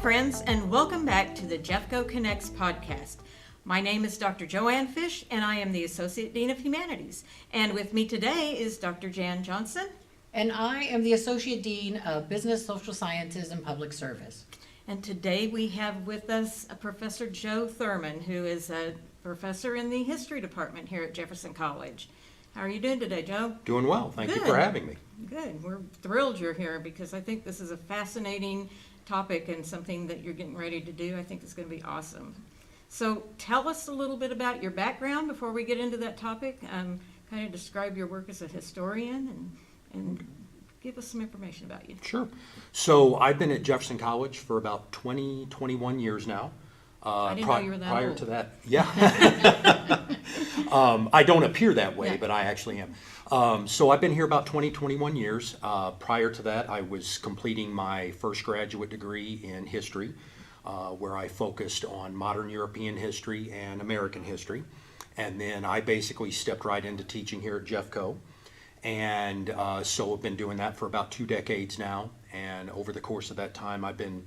friends, and welcome back to the Jeffco Connects podcast. My name is Dr. Joanne Fish, and I am the Associate Dean of Humanities. And with me today is Dr. Jan Johnson. And I am the Associate Dean of Business, Social Sciences, and Public Service. And today we have with us Professor Joe Thurman, who is a professor in the History Department here at Jefferson College. How are you doing today, Joe? Doing well. Thank you for having me. Good. We're thrilled you're here because I think this is a fascinating topic and something that you're getting ready to do. I think it's going to be awesome. So tell us a little bit about your background before we get into that topic. Kind of describe your work as a historian and give us some information about you. Sure. So I've been at Jefferson College for about 21 years now. I didn't know you were that prior old. to that, yeah. I don't appear that way, but I actually am. So I've been here about 21 years. Prior to that, I was completing my first graduate degree in history, where I focused on modern European history and American history. And then I basically stepped right into teaching here at Jeffco. And so I've been doing that for about 2 decades now. And over the course of that time, I've been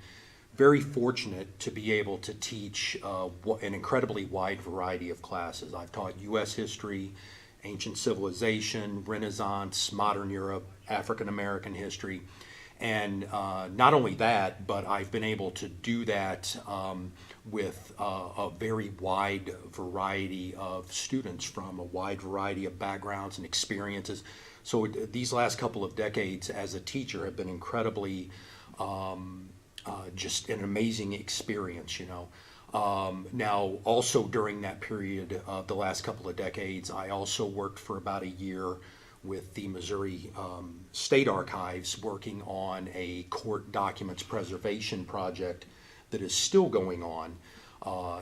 very fortunate to be able to teach an incredibly wide variety of classes. I've taught U.S. history, ancient civilization, Renaissance, modern Europe, African American history. And not only that, but I've been able to do that with a very wide variety of students from a wide variety of backgrounds and experiences. So these last couple of decades as a teacher have been incredibly just an amazing experience, you know. Now, also during that period of the last couple of decades, I also worked for about a year with the Missouri State Archives working on a court documents preservation project that is still going on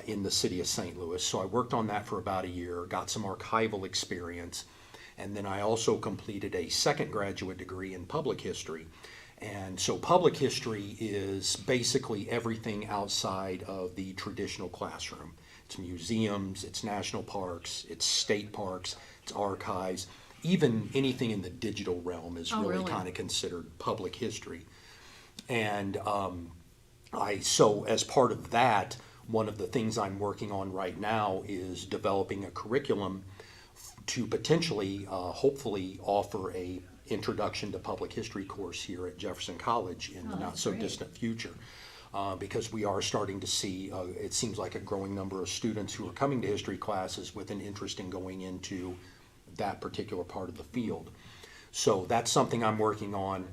in the city of St. Louis. So I worked on that for about a year, got some archival experience, and then I also completed a second graduate degree in public history. And so public history is basically everything outside of the traditional classroom. It's museums, it's national parks, it's state parks, it's archives. Even anything in the digital realm is really kind of considered public history. And so as part of that, one of the things I'm working on right now is developing a curriculum to potentially, hopefully, offer a Introduction to Public History course here at Jefferson College in the not so distant future, because we are starting to see, it seems like a growing number of students who are coming to history classes with an interest in going into that particular part of the field. So that's something I'm working on.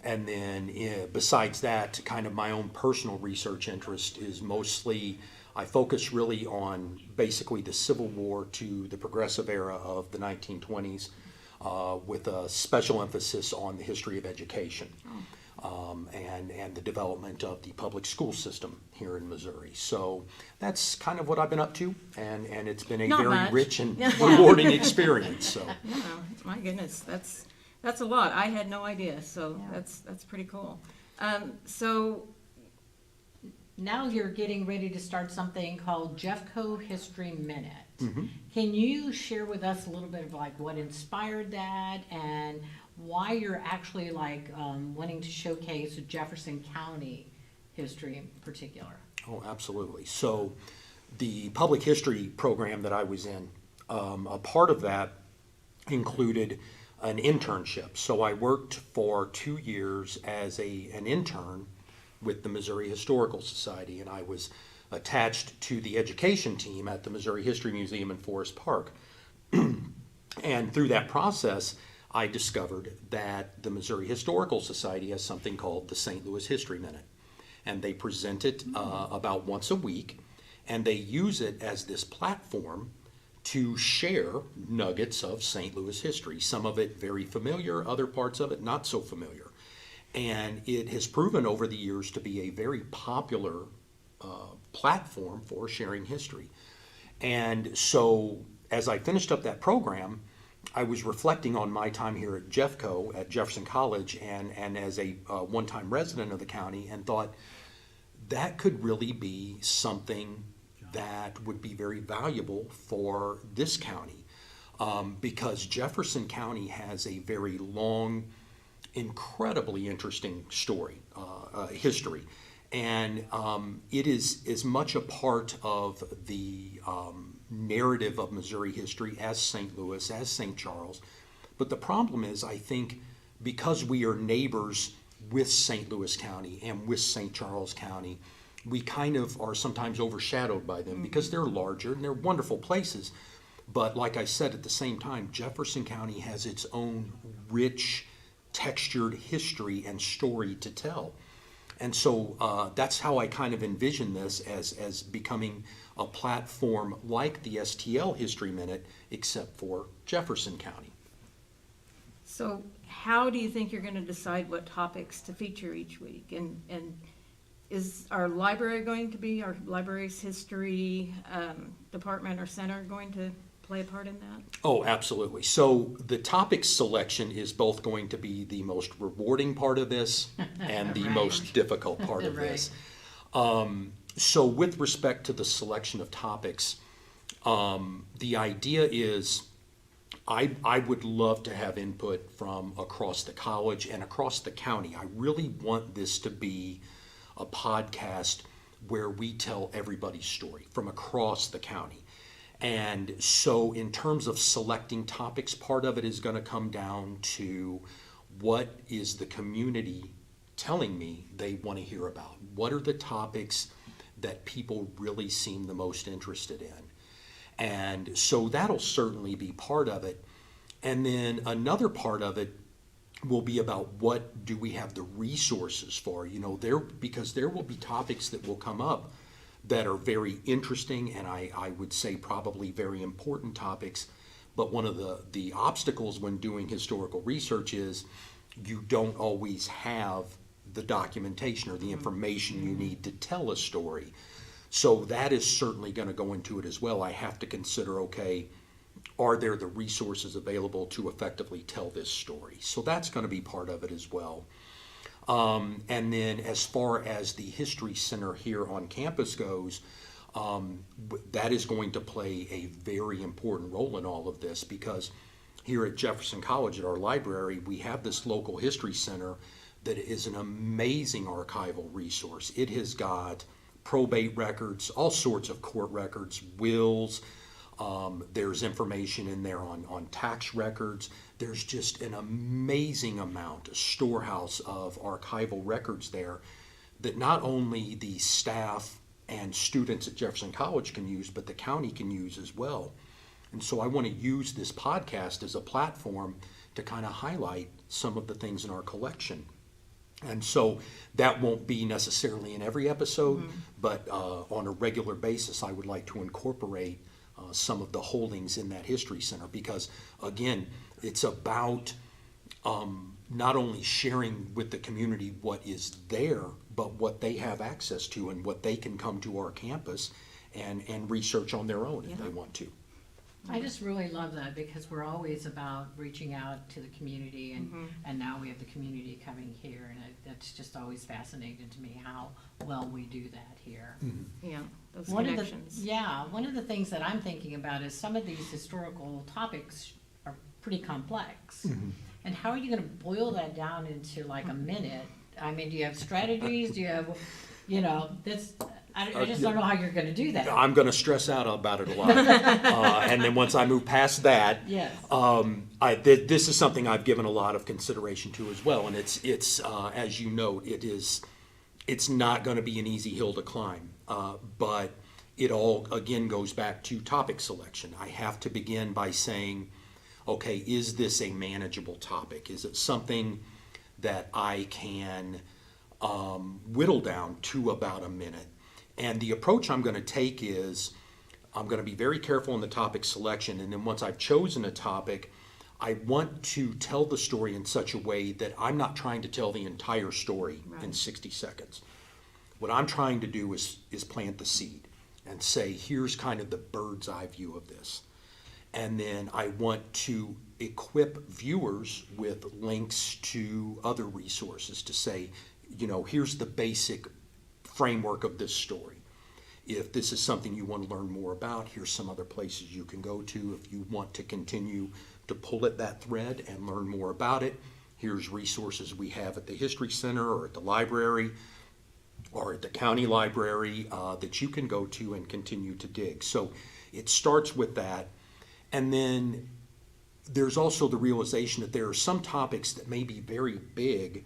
And then besides that, kind of my own personal research interest is mostly, I focus really on basically the Civil War to the Progressive Era of the 1920s. With a special emphasis on the history of education and the development of the public school system here in Missouri. So that's kind of what I've been up to, and it's been a very rich and rewarding experience. So, my goodness, that's a lot. I had no idea, so that's pretty cool. So now you're getting ready to start something called Jeffco History Minute. Mm-hmm. Can you share with us a little bit of like what inspired that and why you're actually like wanting to showcase Jefferson County history in particular? Oh, absolutely. So the public history program that I was in, a part of that included an internship. So I worked for 2 years as an intern with the Missouri Historical Society, and I was attached to the education team at the Missouri History Museum in Forest Park. And through that process, I discovered that the Missouri Historical Society has something called the St. Louis History Minute. And they present it about once a week, and they use it as this platform to share nuggets of St. Louis history. Some of it very familiar, other parts of it not so familiar. And it has proven over the years to be a very popular platform for sharing history. And so as I finished up that program, I was reflecting on my time here at Jeffco at Jefferson College and as a one-time resident of the county, and thought that could really be something that would be very valuable for this county, because Jefferson County has a very long, incredibly interesting history. And it is as much a part of the narrative of Missouri history as St. Louis, as St. Charles. But the problem is, I think, because we are neighbors with St. Louis County and with St. Charles County, we kind of are sometimes overshadowed by them because they're larger and they're wonderful places. But like I said, at the same time, Jefferson County has its own rich, textured history and story to tell. And so that's how I kind of envision this as becoming a platform like the STL History Minute, except for Jefferson County. So how do you think you're going to decide what topics to feature each week? And is our library going to be, our library's history department or center going to play a part in that? Oh, absolutely. So the topic selection is both going to be the most rewarding part of this and the Right. most difficult part of Right. this. So with respect to the selection of topics, the idea is I would love to have input from across the college and across the county. I really want this to be a podcast where we tell everybody's story from across the county. And so in terms of selecting topics, part of it is going to come down to what is the community telling me they want to hear about? What are the topics that people really seem the most interested in? And so that'll certainly be part of it. And then another part of it will be about what do we have the resources for? Because there will be topics that will come up that are very interesting and I would say probably very important topics. But one of the obstacles when doing historical research is you don't always have the documentation or the information you need to tell a story. So that is certainly going to go into it as well. I have to consider, okay, are there the resources available to effectively tell this story? So that's going to be part of it as well. And then as far as the History Center here on campus goes, that is going to play a very important role in all of this because here at Jefferson College at our library, we have this local History Center that is an amazing archival resource. It has got probate records, all sorts of court records, wills. There's information in there on tax records. There's just an amazing amount, a storehouse of archival records there that not only the staff and students at Jefferson College can use, but the county can use as well. And so I want to use this podcast as a platform to kind of highlight some of the things in our collection. And so that won't be necessarily in every episode, but on a regular basis, I would like to incorporate some of the holdings in that History Center because, again, it's about not only sharing with the community what is there, but what they have access to and what they can come to our campus and research on their own if they want to. I just really love that because we're always about reaching out to the community and now we have the community coming here and that's just always fascinating to me how well we do that here. Yeah, those One connections. one of the things that I'm thinking about is some of these historical topics are pretty complex. And how are you gonna boil that down into like a minute? I mean, do you have strategies? Do you have, I just don't know how you're gonna do that. I'm going to stress out about it a lot. And then once I move past that, Yes. this is something I've given a lot of consideration to as well. And it's as you note, it's not going to be an easy hill to climb. But it all, again, goes back to topic selection. I have to begin by saying, okay, is this a manageable topic? Is it something that I can whittle down to about a minute? And the approach I'm going to take is I'm going to be very careful in the topic selection. And then once I've chosen a topic, I want to tell the story in such a way that I'm not trying to tell the entire story in 60 seconds. What I'm trying to do is plant the seed and say, here's kind of the bird's eye view of this. And then I want to equip viewers with links to other resources to say, here's the basic framework of this story. If this is something you want to learn more about, here's some other places you can go to. If you want to continue to pull at that thread and learn more about it, here's resources we have at the History Center or at the library. or at the county library that you can go to and continue to dig. So it starts with that. And then there's also the realization that there are some topics that may be very big,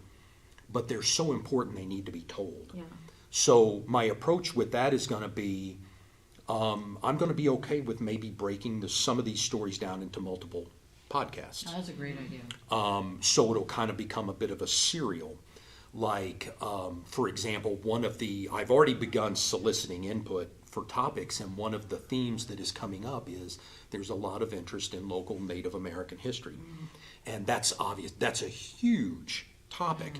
but they're so important they need to be told. Yeah. So my approach with that is going to be, I'm going to be okay with maybe breaking some of these stories down into multiple podcasts. Oh, that's a great idea. So it'll kind of become a bit of a serial. Like, for example, I've already begun soliciting input for topics, and one of the themes that is coming up is there's a lot of interest in local Native American history. And that's obvious, that's a huge topic.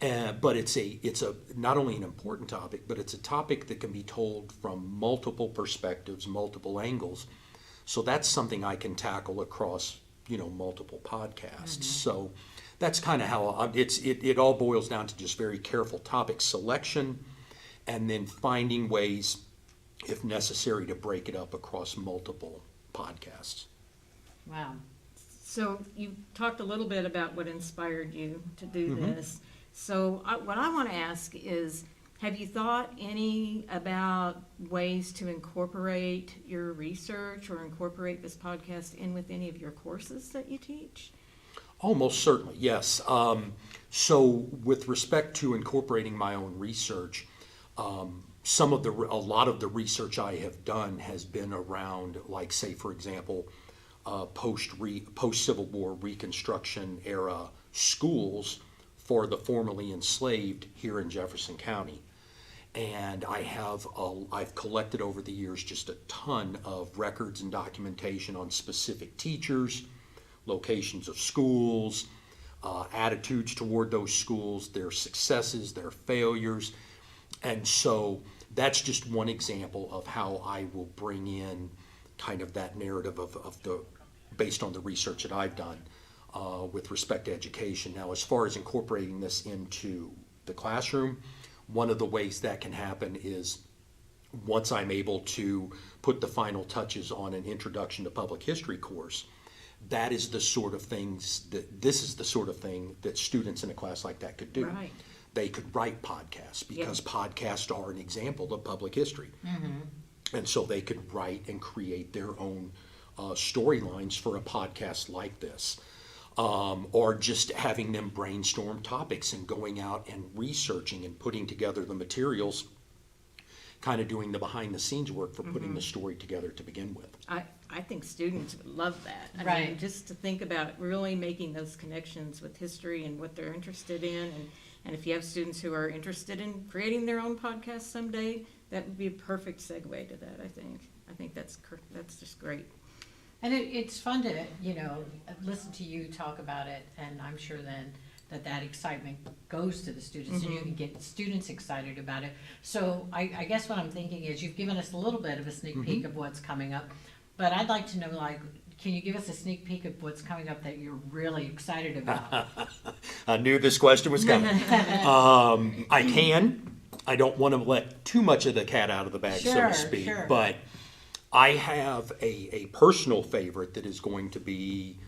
But it's a not only an important topic, but it's a topic that can be told from multiple perspectives, multiple angles. So that's something I can tackle across, multiple podcasts. So that's kind of how it all boils down to just very careful topic selection, and then finding ways, if necessary, to break it up across multiple podcasts. Wow. So you talked a little bit about what inspired you to do this. So what I want to ask is, have you thought any about ways to incorporate your research or incorporate this podcast in with any of your courses that you teach? Oh, most certainly, yes. So with respect to incorporating my own research, a lot of the research I have done has been around, like, say, for example, post-Civil War Reconstruction era schools for the formerly enslaved here in Jefferson County. And I've collected over the years just a ton of records and documentation on specific teachers, locations of schools, attitudes toward those schools, their successes, their failures. And so that's just one example of how I will bring in kind of that narrative based on the research that I've done with respect to education. Now, as far as incorporating this into the classroom, one of the ways that can happen is once I'm able to put the final touches on an introduction to public history course, this is the sort of thing that students in a class like that could do. Right. They could write podcasts because podcasts are an example of public history. And so they could write and create their own storylines for a podcast like this. Or just having them brainstorm topics and going out and researching and putting together the materials, kind of doing the behind the scenes work for putting the story together to begin with. I think students would love that. I Right. mean, just to think about really making those connections with history and what they're interested in. And if you have students who are interested in creating their own podcast someday, that would be a perfect segue to that, I think. I think that's just great. And it's fun to, listen to you talk about it, and I'm sure then that excitement goes to the students, and you can get students excited about it. So I guess what I'm thinking is you've given us a little bit of a sneak peek of what's coming up, but I'd like to know, can you give us a sneak peek of what's coming up that you're really excited about? I knew this question was coming. I can. I don't want to let too much of the cat out of the bag, so to speak. Sure. But I have a personal favorite that is going to be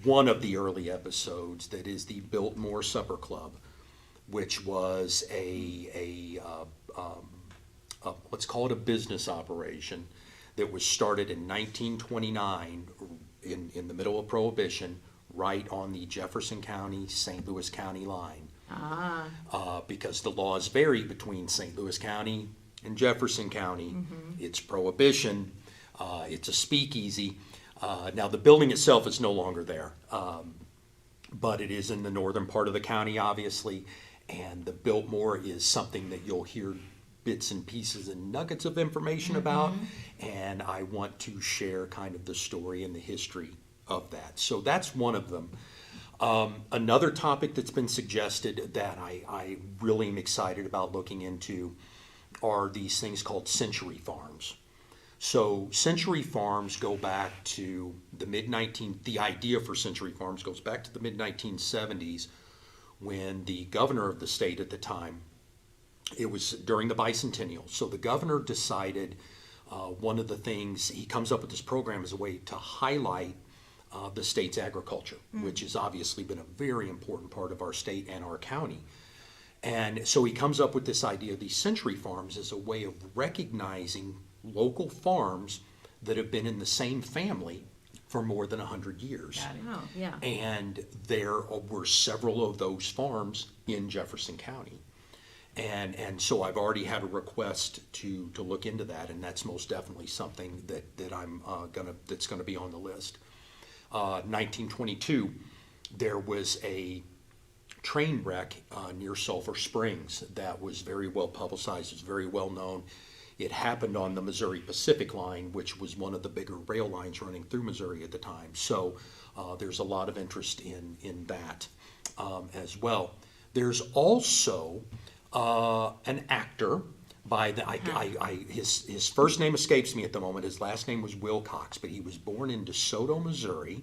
one of the early episodes, that is the Biltmore Supper Club, which was let's call it a business operation that was started in 1929 in the middle of Prohibition, right on the Jefferson County, St. Louis County line. Because the laws vary between St. Louis County and Jefferson County. It's Prohibition. It's a speakeasy. Now, the building itself is no longer there, but it is in the northern part of the county, obviously, and the Biltmore is something that you'll hear bits and pieces and nuggets of information about, and I want to share kind of the story and the history of that. So that's one of them. Another topic that's been suggested that I really am excited about looking into are these things called century farms. So century farms go back to the idea for century farms goes back to the mid-1970s, when the governor of the state at the time, it was during the bicentennial. So the governor decided one of the things, he comes up with this program as a way to highlight the state's agriculture, which has obviously been a very important part of our state and our county. And so he comes up with this idea of these century farms as a way of recognizing local farms that have been in the same family for more than 100 years. Got it. Oh, yeah. And there were several of those farms in Jefferson County. And so I've already had a request to look into that, and that's most definitely something that I'm that's gonna be on the list. 1922, there was a train wreck near Sulphur Springs that was very well publicized. It's very well known. It happened on the Missouri Pacific line, which was one of the bigger rail lines running through Missouri at the time. So there's a lot of interest in that as well. There's also an actor by the his first name escapes me at the moment. His last name was Wilcox, but he was born in DeSoto, Missouri,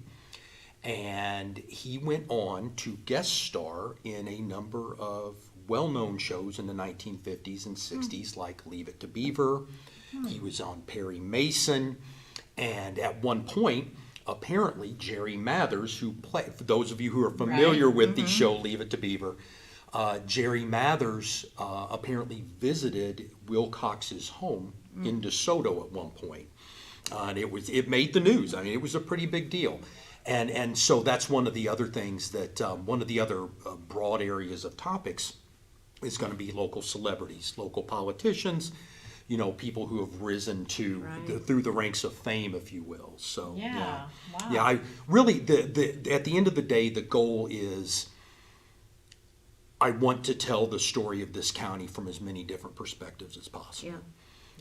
and he went on to guest star in a number of well-known shows in the 1950s and 60s, like Leave It to Beaver. He was on Perry Mason, and at one point, apparently Jerry Mathers, who played, for those of you who are familiar with the show Leave It to Beaver, Jerry Mathers apparently visited Wilcox's home in DeSoto at one point. And it made the news. I mean, it was a pretty big deal. And so that's one of the other things that, one of the other broad areas of topics is going to be local celebrities, local politicians, you know, people who have risen to through the ranks of fame, if you will. So Yeah, wow. yeah, I really at the end of the day, the goal is I want to tell the story of this county from as many different perspectives as possible.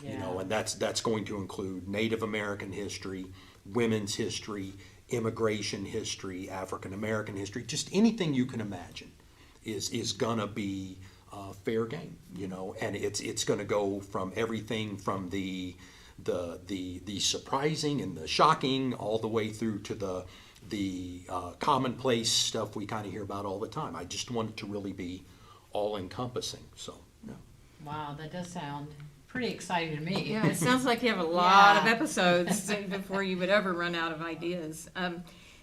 Yeah. You know, and that's going to include Native American history, women's history, immigration history, African American history, just anything you can imagine is gonna be fair game, you know, and it's gonna go from everything from the surprising and the shocking all the way through to the commonplace stuff we kind of hear about all the time. I just want it to really be all encompassing. So yeah. Wow, that does sound pretty exciting to me. Yeah, it sounds like you have a lot of Yeah. episodes before you would ever run out of ideas.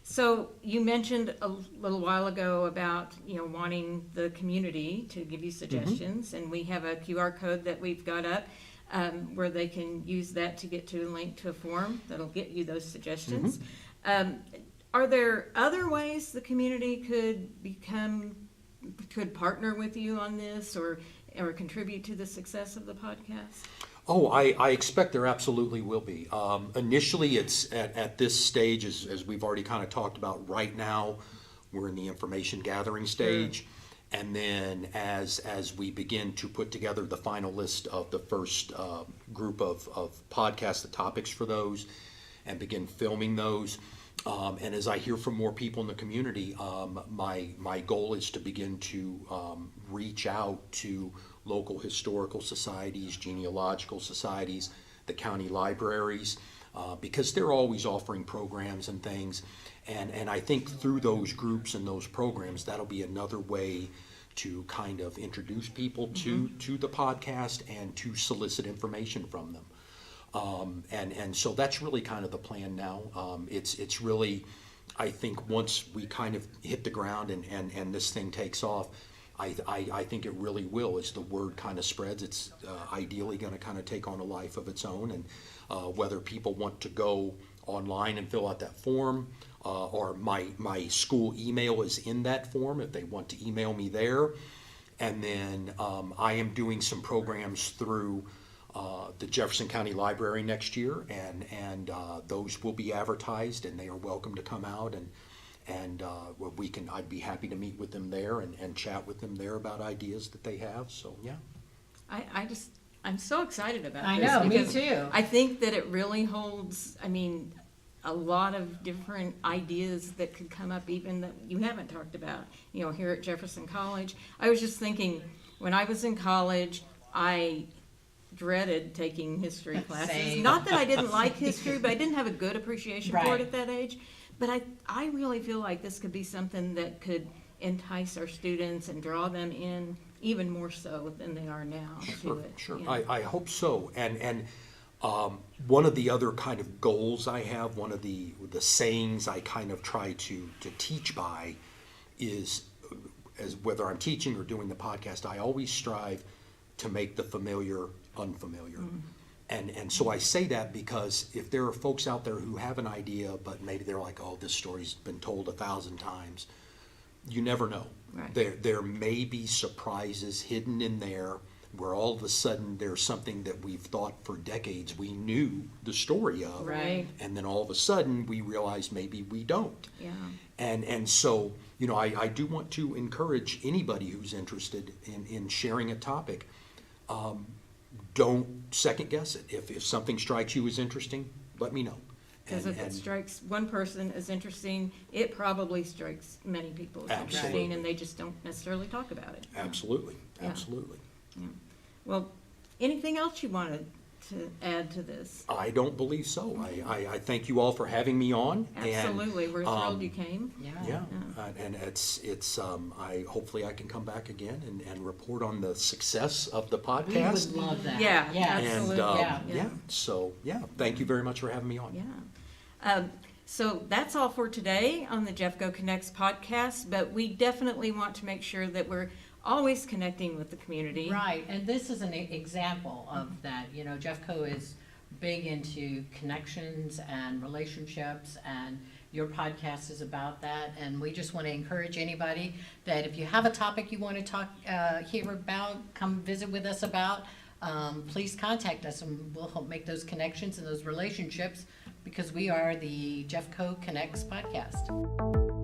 So you mentioned a little while ago about, you know, wanting the community to give you suggestions, and we have a QR code that we've got up where they can use that to get to a link to a form that'll get you those suggestions. Are there other ways the community could partner with you on this or contribute to the success of the podcast? Oh, I expect there absolutely will be. Initially, it's at this stage, as we've already kind of talked about right now, we're in the information gathering stage. And then as we begin to put together the final list of the first group of podcasts, the topics for those, and begin filming those, and as I hear from more people in the community, my goal is to begin to reach out to local historical societies, genealogical societies, the county libraries, because they're always offering programs and things. And I think through those groups and those programs, that'll be another way to kind of introduce people to the podcast and to solicit information from them. And so that's really kind of the plan now. It's really, I think once we kind of hit the ground and this thing takes off, I think it really will. As the word kind of spreads, it's ideally going to kind of take on a life of its own. And whether people want to go online and fill out that form, or my school email is in that form if they want to email me there. And then I am doing some programs through the Jefferson County Library next year, and those will be advertised, and they are welcome to come out and I'd be happy to meet with them there and chat with them there about ideas that they have. So yeah. I'm so excited about I this. know, me because too. I think that it really holds, I mean, a lot of different ideas that could come up even that you haven't talked about, you know, here at Jefferson College. I was just thinking, when I was in college, I dreaded taking history classes. Same. Not that I didn't like history, but I didn't have a good appreciation for Right. it at that age. But I really feel like this could be something that could entice our students and draw them in even more so than they are now to it. Sure. Yeah. I hope so. And one of the other kind of goals I have, one of the sayings I kind of try to teach by is, as whether I'm teaching or doing the podcast, I always strive to make the familiar unfamiliar. And so I say that because if there are folks out there who have an idea, but maybe they're like, oh, this story's been told 1,000 times, you never know. Right. There may be surprises hidden in there where all of a sudden there's something that we've thought for decades we knew the story of. Right. And then all of a sudden we realize maybe we don't. Yeah. And so, you know, I do want to encourage anybody who's interested in sharing a topic. Don't second guess it. If something strikes you as interesting, let me know. Because if it strikes one person as interesting, it probably strikes many people as interesting, Absolutely. and they just don't necessarily talk about it. Absolutely, Yeah. absolutely. Yeah. Well, anything else you wanted to add to this? I don't believe so. I thank you all for having me on. Absolutely, we're thrilled you came. Yeah, and it's hopefully I can come back again and report on the success of the We podcast. would love that. Yeah, Yes. absolutely. And, Yeah. so, thank you very much for having me on. Yeah. So that's all for today on the Jeffco Connects podcast, but we definitely want to make sure that we're always connecting with the community. Right, and this is an example of that. You know, Jeffco is big into connections and relationships, and your podcast is about that. And we just want to encourage anybody that if you have a topic you want to talk, hear about, come visit with us about, please contact us, and we'll help make those connections and those relationships, because we are the Jeffco Connects podcast.